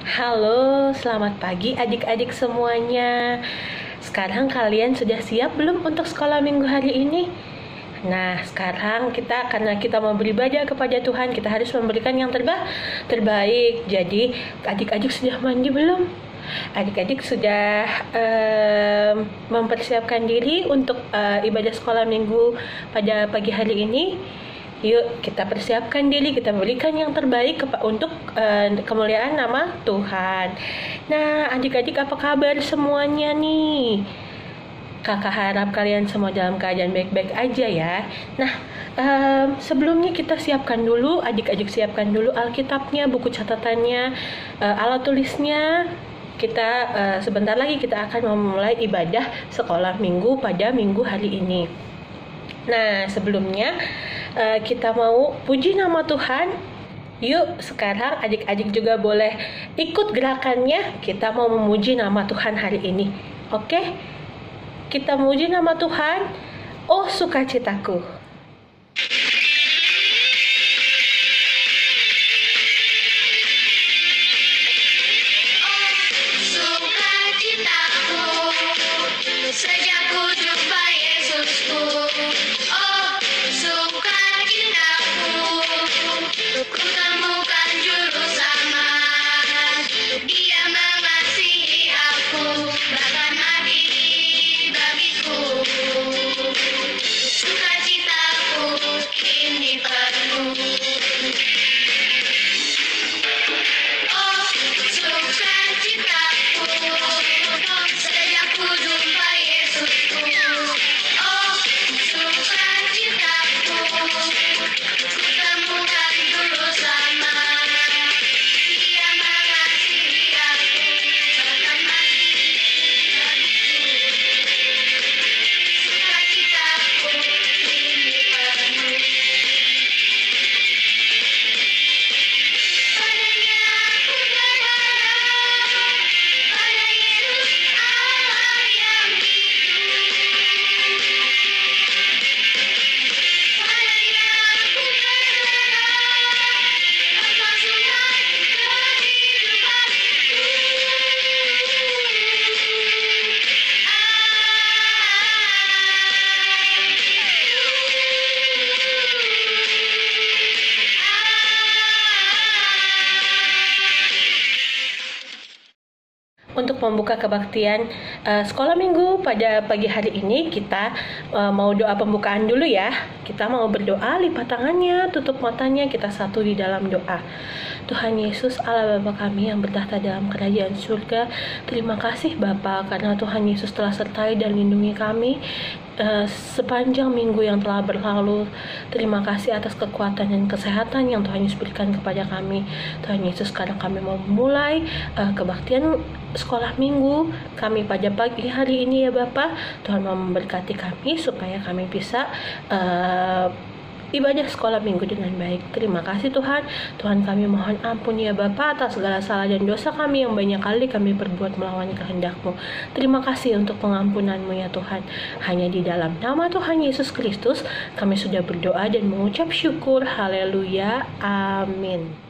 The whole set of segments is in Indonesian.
Halo, selamat pagi adik-adik semuanya. Sekarang kalian sudah siap belum untuk sekolah minggu hari ini? Nah, sekarang karena kita mau beribadah kepada Tuhan, kita harus memberikan yang terbaik. Jadi, adik-adik sudah mandi belum? Adik-adik sudah mempersiapkan diri untuk ibadah sekolah minggu pada pagi hari ini? Yuk kita persiapkan diri, kita berikan yang terbaik untuk kemuliaan nama Tuhan. Nah, adik-adik apa kabar semuanya nih? Kakak harap kalian semua dalam keadaan baik-baik aja ya. Nah, sebelumnya kita siapkan dulu, adik-adik siapkan dulu Alkitabnya, buku catatannya, alat tulisnya. Sebentar lagi kita akan memulai ibadah sekolah minggu pada minggu hari ini. Nah, sebelumnya kita mau puji nama Tuhan. Yuk, sekarang adik-adik juga boleh ikut gerakannya. Kita mau memuji nama Tuhan hari ini. Oke? Kita memuji nama Tuhan. Oh, sukacitaku. Sejak ku jumpa Yesusku, oh sukacitaku, ku temukan juru selamat. Dia mengasihi aku, bahkan mati bagiku. Sukacitaku kini penuh. Oh sukacitaku, sejak ku jumpa Yesusku. Oh sukacitaku, ku temukan juru selamat. Dia mengasihi aku, bahkan mati bagiku. Sukacitaku kini penuh. Padanya aku berharap, pada Yesus Allah yang hidup. Padanya aku berharap, tanpa Tuhan kehidupanku. Untuk membuka kebaktian sekolah minggu pada pagi hari ini, kita mau doa pembukaan dulu ya. Kita mau berdoa, lipat tangannya, tutup matanya, kita satu di dalam doa. Tuhan Yesus, Allah Bapa kami yang bertahta dalam kerajaan surga, terima kasih Bapa karena Tuhan Yesus telah sertai dan lindungi kami sepanjang minggu yang telah berlalu. Terima kasih atas kekuatan dan kesehatan yang Tuhan Yesus berikan kepada kami. Tuhan Yesus, sekarang kami mau memulai kebaktian sekolah minggu kami pada pagi hari ini ya Bapak. Tuhan mau memberkati kami supaya kami bisa ibadah sekolah minggu dengan baik. Terima kasih Tuhan. Tuhan, kami mohon ampun ya Bapa atas segala salah dan dosa kami yang banyak kali kami perbuat melawan kehendak-Mu. Terima kasih untuk pengampunan-Mu ya Tuhan. Hanya di dalam nama Tuhan Yesus Kristus kami sudah berdoa dan mengucap syukur. Haleluya. Amin.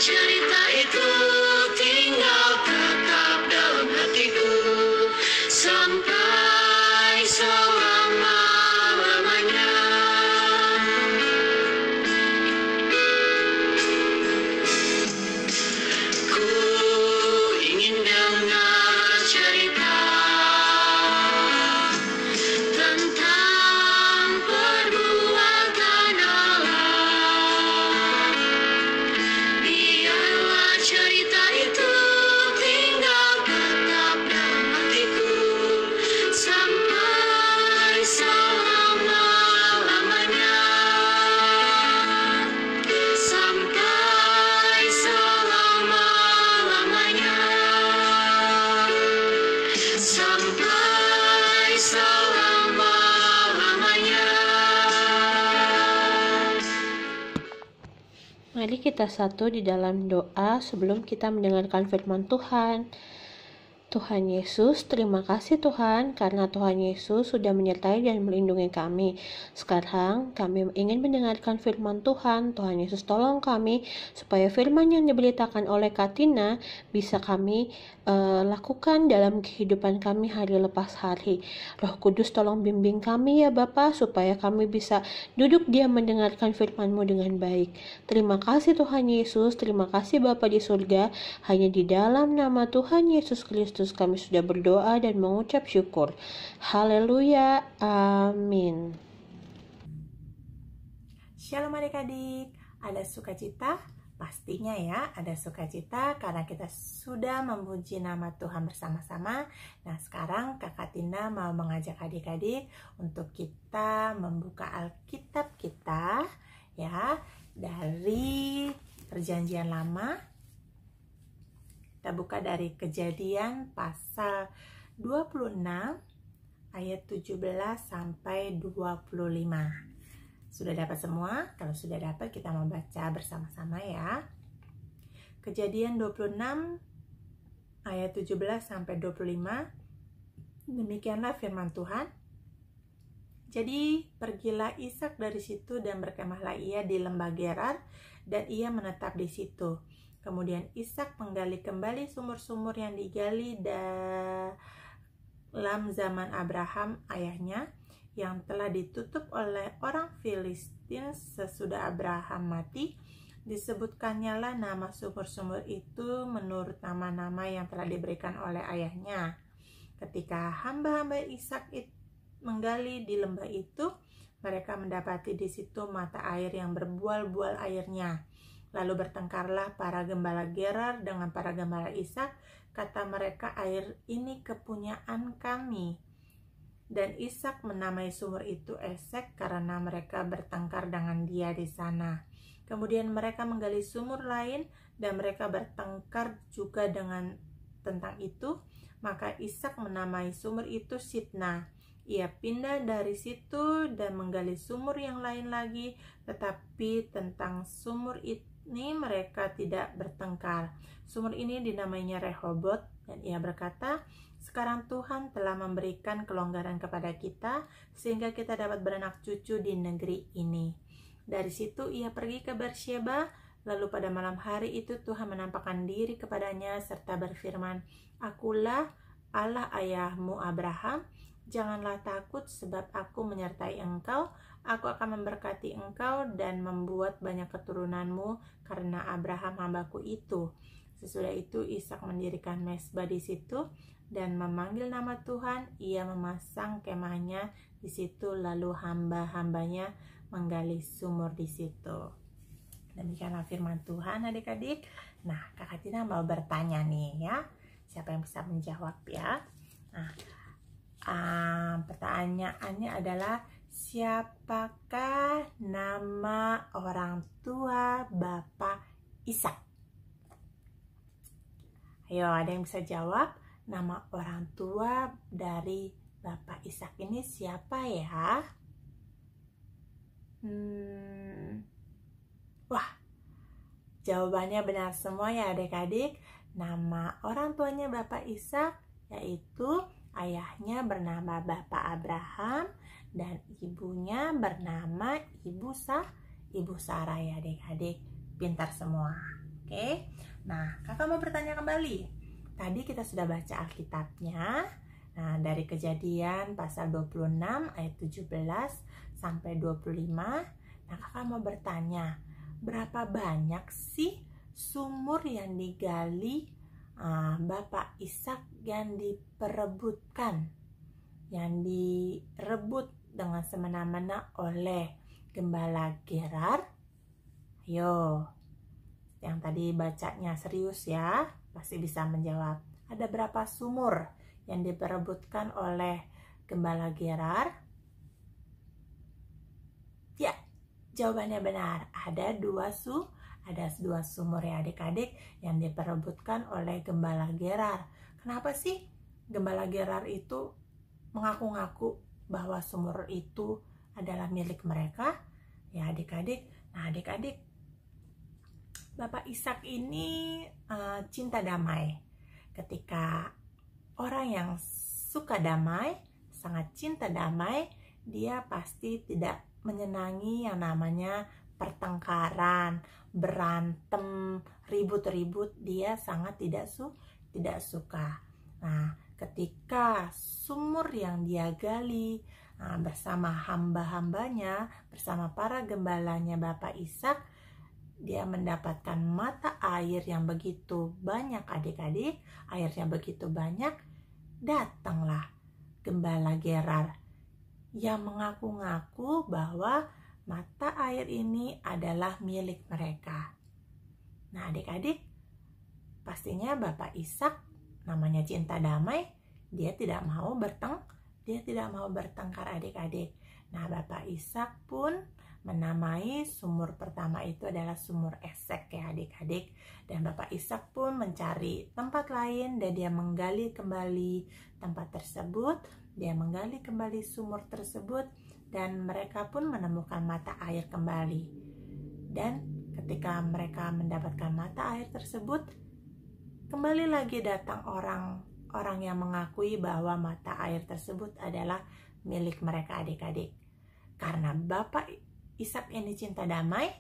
cerita itu tinggal tetap dalam hatiku sampai selama-lamanya. Ku ingin dengar cerita tentang perbuatan Allah. Biarlah cerita itu tinggal tetap dalam hatiku sampai selama-lamanya. Sampai selama-lamanya. Sampai selama-lamanya. Mari kita satu di dalam doa sebelum kita mendengarkan firman Tuhan. Tuhan Yesus, terima kasih Tuhan karena Tuhan Yesus sudah menyertai dan melindungi kami. Sekarang kami ingin mendengarkan firman Tuhan. Tuhan Yesus tolong kami supaya firman yang diberitakan oleh Katina bisa kami lakukan dalam kehidupan kami hari lepas hari. Roh Kudus tolong bimbing kami ya Bapa supaya kami bisa duduk diam mendengarkan firman-Mu dengan baik. Terima kasih Tuhan Yesus, terima kasih Bapa di surga. Hanya di dalam nama Tuhan Yesus Kristus kami sudah berdoa dan mengucap syukur. Haleluya, amin. Shalom adik-adik, ada sukacita? Pastinya ya, ada sukacita karena kita sudah memuji nama Tuhan bersama-sama. Nah, sekarang Kakak Tina mau mengajak adik-adik untuk kita membuka Alkitab kita ya, dari Perjanjian Lama. Kita buka dari Kejadian pasal 26 ayat 17 sampai 25. Sudah dapat semua? Kalau sudah dapat kita mau baca bersama-sama ya. Kejadian 26 ayat 17 sampai 25. Demikianlah firman Tuhan. Jadi pergilah Ishak dari situ dan berkemahlah ia di lembah Gerar dan ia menetap di situ. Kemudian Ishak menggali kembali sumur-sumur yang digali dalam zaman Abraham ayahnya, yang telah ditutup oleh orang Filistin sesudah Abraham mati. Disebutkannya lah nama sumur-sumur itu menurut nama-nama yang telah diberikan oleh ayahnya. Ketika hamba-hamba Ishak menggali di lembah itu, mereka mendapati di situ mata air yang berbual-bual airnya. Lalu bertengkarlah para gembala Gerar dengan para gembala Ishak. Kata mereka, air ini kepunyaan kami. Dan Ishak menamai sumur itu Esek karena mereka bertengkar dengan dia di sana. Kemudian mereka menggali sumur lain dan mereka bertengkar juga tentang itu. Maka Ishak menamai sumur itu Sitna. Ia pindah dari situ dan menggali sumur yang lain lagi, tetapi tentang sumur ini mereka tidak bertengkar. Sumur ini dinamainya Rehobot, dan ia berkata, sekarang Tuhan telah memberikan kelonggaran kepada kita sehingga kita dapat beranak cucu di negeri ini. Dari situ ia pergi ke Beersheba. Lalu pada malam hari itu Tuhan menampakkan diri kepadanya serta berfirman, Akulah Allah ayahmu Abraham. Janganlah takut sebab aku menyertai engkau. Aku akan memberkati engkau dan membuat banyak keturunanmu karena Abraham hambaku itu. Sesudah itu Ishak mendirikan mezbah di situ dan memanggil nama Tuhan. Ia memasang kemahnya di situ, lalu hamba-hambanya menggali sumur di situ. Demikianlah firman Tuhan adik-adik. Nah, Kakak Tina mau bertanya nih ya. Siapa yang bisa menjawab ya? Nah, pertanyaannya adalah, siapakah nama orang tua Bapak Ishak? Ayo, ada yang bisa jawab? Nama orang tua dari Bapak Ishak ini siapa ya? Wah, jawabannya benar semua ya adik-adik. Nama orang tuanya Bapak Ishak yaitu ayahnya bernama Bapak Abraham dan ibunya bernama Ibu Sarah ya adik-adik. Pintar semua. Oke. Nah, kakak mau bertanya kembali. Tadi kita sudah baca Alkitabnya. Nah, dari Kejadian pasal 26 ayat 17 sampai 25. Nah, kakak mau bertanya, berapa banyak sih sumur yang digali Bapak Ishak yang diperebutkan, yang direbut dengan semena-mena oleh Gembala Gerar? Ayo, yang tadi bacanya serius ya, pasti bisa menjawab. Ada berapa sumur yang diperebutkan oleh Gembala Gerar? Ya, jawabannya benar. Ada dua sumur ya adik-adik yang diperebutkan oleh Gembala Gerar. Kenapa sih Gembala Gerar itu mengaku-ngaku bahwa sumur itu adalah milik mereka? Ya adik-adik. Nah adik-adik, Bapak Ishak ini cinta damai. Ketika orang yang suka damai, sangat cinta damai, dia pasti tidak menyenangi yang namanya pertengkaran, berantem, ribut-ribut. Dia sangat tidak suka. Nah, ketika sumur yang dia gali bersama hamba-hambanya, bersama para gembalanya Bapak Ishak, dia mendapatkan mata air yang begitu banyak adik-adik, airnya begitu banyak, datanglah Gembala Gerar yang mengaku-ngaku bahwa mata air ini adalah milik mereka. Nah adik-adik, pastinya Bapak Ishak namanya cinta damai, dia tidak mau bertengkar adik-adik. Nah Bapak Ishak pun menamai sumur pertama itu adalah sumur Esek ya adik-adik. Dan Bapak Ishak pun mencari tempat lain dan dia menggali kembali tempat tersebut. Dia menggali kembali sumur tersebut dan mereka pun menemukan mata air kembali. Dan ketika mereka mendapatkan mata air tersebut, kembali lagi datang orang yang mengakui bahwa mata air tersebut adalah milik mereka adik-adik. Karena Bapak Ishak ini cinta damai,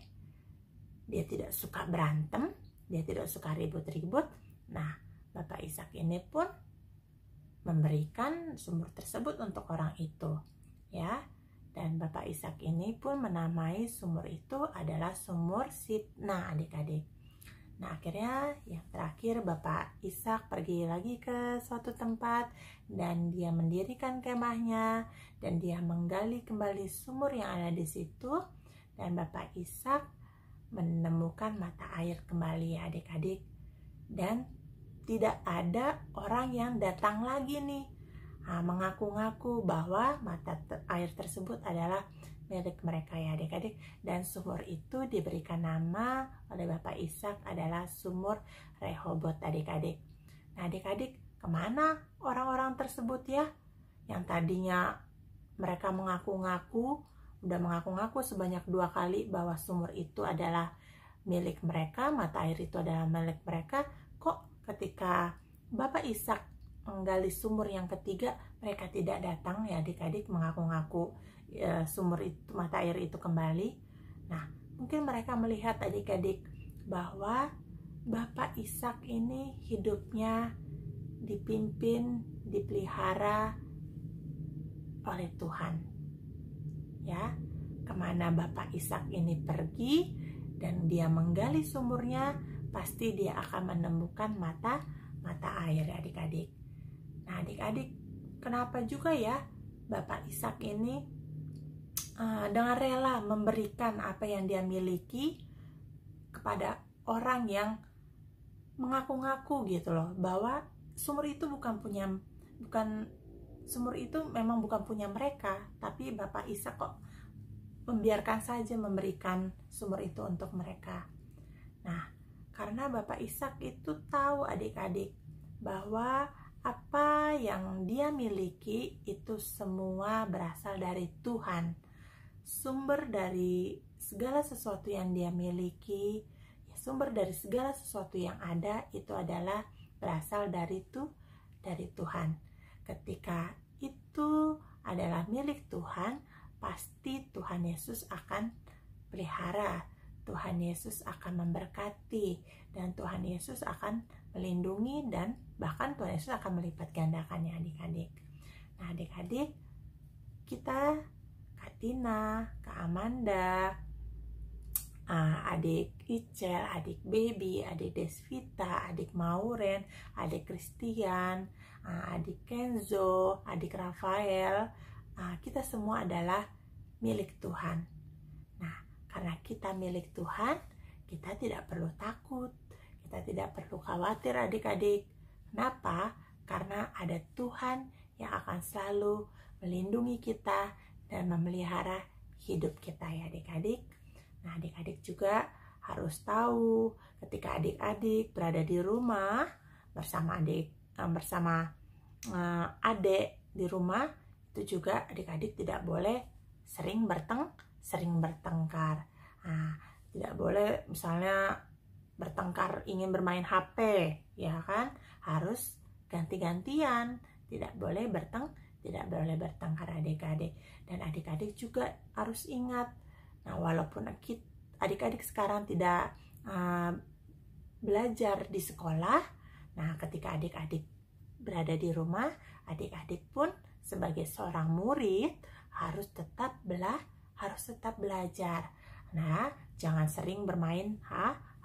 dia tidak suka berantem, dia tidak suka ribut-ribut. Nah, Bapak Ishak ini pun memberikan sumur tersebut untuk orang itu, ya. Dan Bapak Ishak ini pun menamai sumur itu adalah sumur Sitna, adik-adik. Nah, akhirnya yang terakhir Bapak Ishak pergi lagi ke suatu tempat dan dia mendirikan kemahnya dan dia menggali kembali sumur yang ada di situ dan Bapak Ishak menemukan mata air kembali ya adik-adik. Dan tidak ada orang yang datang lagi nih mengaku-ngaku bahwa mata air tersebut adalah milik mereka ya adik-adik. Dan sumur itu diberikan nama oleh Bapak Ishak adalah sumur Rehobot adik-adik. Nah adik-adik, kemana orang-orang tersebut ya? Yang tadinya mereka mengaku-ngaku sebanyak 2 kali bahwa sumur itu adalah milik mereka, mata air itu adalah milik mereka. Kok ketika Bapak Ishak menggali sumur yang ketiga, mereka tidak datang ya adik-adik mengaku-ngaku sumur itu, mata air itu kembali. Nah, mungkin mereka melihat adik-adik bahwa Bapak Ishak ini hidupnya dipimpin, dipelihara oleh Tuhan. Ya, kemana Bapak Ishak ini pergi dan dia menggali sumurnya, pasti dia akan menemukan mata air adik-adik. Nah, adik-adik, kenapa juga ya Bapak Ishak ini dengan rela memberikan apa yang dia miliki kepada orang yang mengaku-ngaku gitu loh, bahwa sumur itu sumur itu memang bukan punya mereka, tapi Bapak Ishak kok membiarkan saja memberikan sumur itu untuk mereka. Nah, karena Bapak Ishak itu tahu adik-adik bahwa apa yang dia miliki itu semua berasal dari Tuhan. Sumber dari segala sesuatu yang dia miliki, sumber dari segala sesuatu yang ada itu adalah berasal dari Tuhan. Ketika itu adalah milik Tuhan, pasti Tuhan Yesus akan pelihara, Tuhan Yesus akan memberkati, dan Tuhan Yesus akan melindungi, dan bahkan Tuhan Yesus akan melipat gandakannya adik-adik. Nah adik-adik, kita Kak Tina, Kak Amanda, adik Icel, adik Baby, adik Desvita, adik Mauren, adik Christian, adik Kenzo, adik Rafael, kita semua adalah milik Tuhan. Nah, karena kita milik Tuhan, kita tidak perlu takut, kita tidak perlu khawatir adik-adik. Kenapa? Karena ada Tuhan yang akan selalu melindungi kita dan memelihara hidup kita ya adik-adik. Nah, adik-adik juga harus tahu ketika adik-adik berada di rumah bersama adik di rumah, itu juga adik-adik tidak boleh sering bertengkar. Nah, tidak boleh misalnya bertengkar ingin bermain HP, ya kan? Harus ganti-gantian, tidak boleh bertengkar adik-adik. Dan adik-adik juga harus ingat, nah walaupun adik-adik sekarang tidak belajar di sekolah, nah ketika adik-adik berada di rumah, adik-adik pun sebagai seorang murid harus tetap belajar. Nah, jangan sering bermain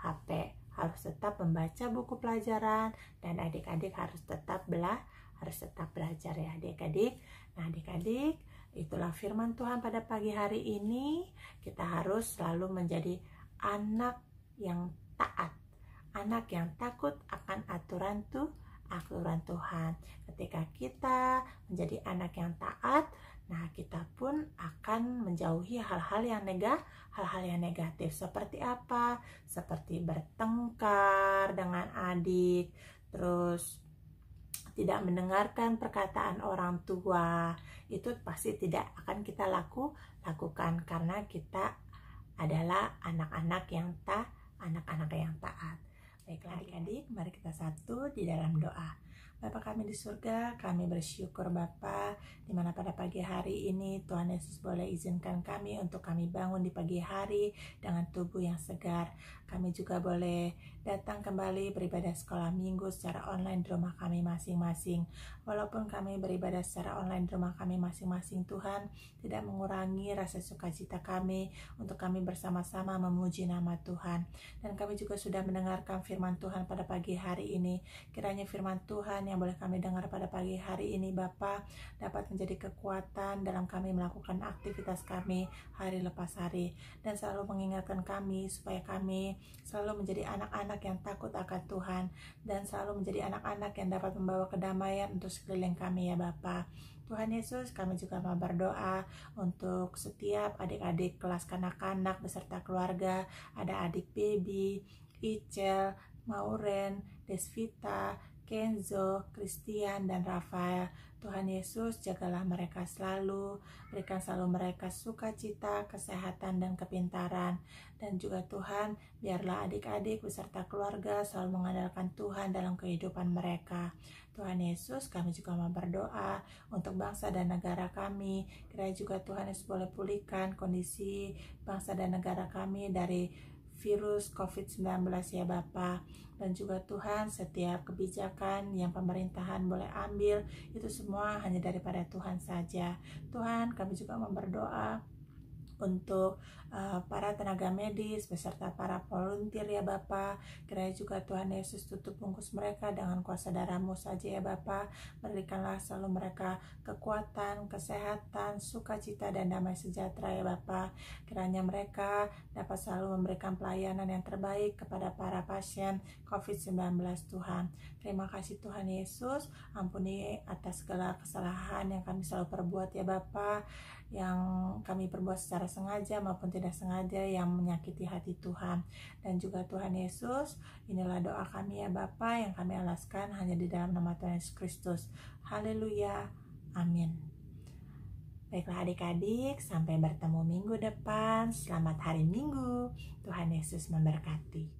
HP, harus tetap membaca buku pelajaran, dan adik-adik harus tetap belajar ya adik-adik. Nah adik-adik, itulah firman Tuhan pada pagi hari ini. Kita harus selalu menjadi anak yang taat, anak yang takut akan aturan Tuhan. Ketika kita menjadi anak yang taat, nah kita pun akan menjauhi hal-hal yang negatif. Seperti apa? Seperti bertengkar dengan adik, terus tidak mendengarkan perkataan orang tua. Itu pasti tidak akan kita lakukan karena kita adalah anak-anak yang taat. Baiklah adik-adik, mari kita satu di dalam doa. Bapa kami di surga, kami bersyukur Bapa, dimana pada pagi hari ini Tuhan Yesus boleh izinkan kami untuk kami bangun di pagi hari dengan tubuh yang segar. Kami juga boleh datang kembali beribadah sekolah minggu secara online di rumah kami masing-masing. Walaupun kami beribadah secara online di rumah kami masing-masing, Tuhan tidak mengurangi rasa sukacita kami untuk kami bersama-sama memuji nama Tuhan. Dan kami juga sudah mendengarkan firman Tuhan pada pagi hari ini. Kiranya firman Tuhan yang boleh kami dengar pada pagi hari ini Bapa dapat menjadi kekuatan dalam kami melakukan aktivitas kami hari lepas hari, dan selalu mengingatkan kami supaya kami selalu menjadi anak-anak yang takut akan Tuhan, dan selalu menjadi anak-anak yang dapat membawa kedamaian untuk sekeliling kami ya Bapa. Tuhan Yesus, kami juga mau berdoa untuk setiap adik-adik kelas kanak-kanak beserta keluarga. Ada adik Baby, Icel, Mauren, Desvita, Kenzo, Christian, dan Rafael. Tuhan Yesus, jagalah mereka selalu, berikan selalu mereka sukacita, kesehatan, dan kepintaran. Dan juga Tuhan, biarlah adik-adik beserta keluarga selalu mengandalkan Tuhan dalam kehidupan mereka. Tuhan Yesus, kami juga mau berdoa untuk bangsa dan negara kami. Kiranya juga Tuhan Yesus boleh pulihkan kondisi bangsa dan negara kami dari virus COVID-19 ya Bapa. Dan juga Tuhan, setiap kebijakan yang pemerintahan boleh ambil, itu semua hanya daripada Tuhan saja. Tuhan, kami juga mau berdoa untuk para tenaga medis beserta para volunteer ya Bapa. Kiranya juga Tuhan Yesus tutup bungkus mereka dengan kuasa darah-Mu saja ya Bapa. Berikanlah selalu mereka kekuatan, kesehatan, sukacita, dan damai sejahtera ya Bapa. Kiranya mereka dapat selalu memberikan pelayanan yang terbaik kepada para pasien COVID-19 Tuhan. Terima kasih Tuhan Yesus, ampuni atas segala kesalahan yang kami selalu perbuat ya Bapa, yang kami perbuat secara sengaja maupun tidak sengaja yang menyakiti hati Tuhan. Dan juga Tuhan Yesus, inilah doa kami ya Bapa yang kami alaskan hanya di dalam nama Tuhan Yesus Kristus. Haleluya, amin. Baiklah adik-adik, sampai bertemu minggu depan. Selamat hari Minggu, Tuhan Yesus memberkati.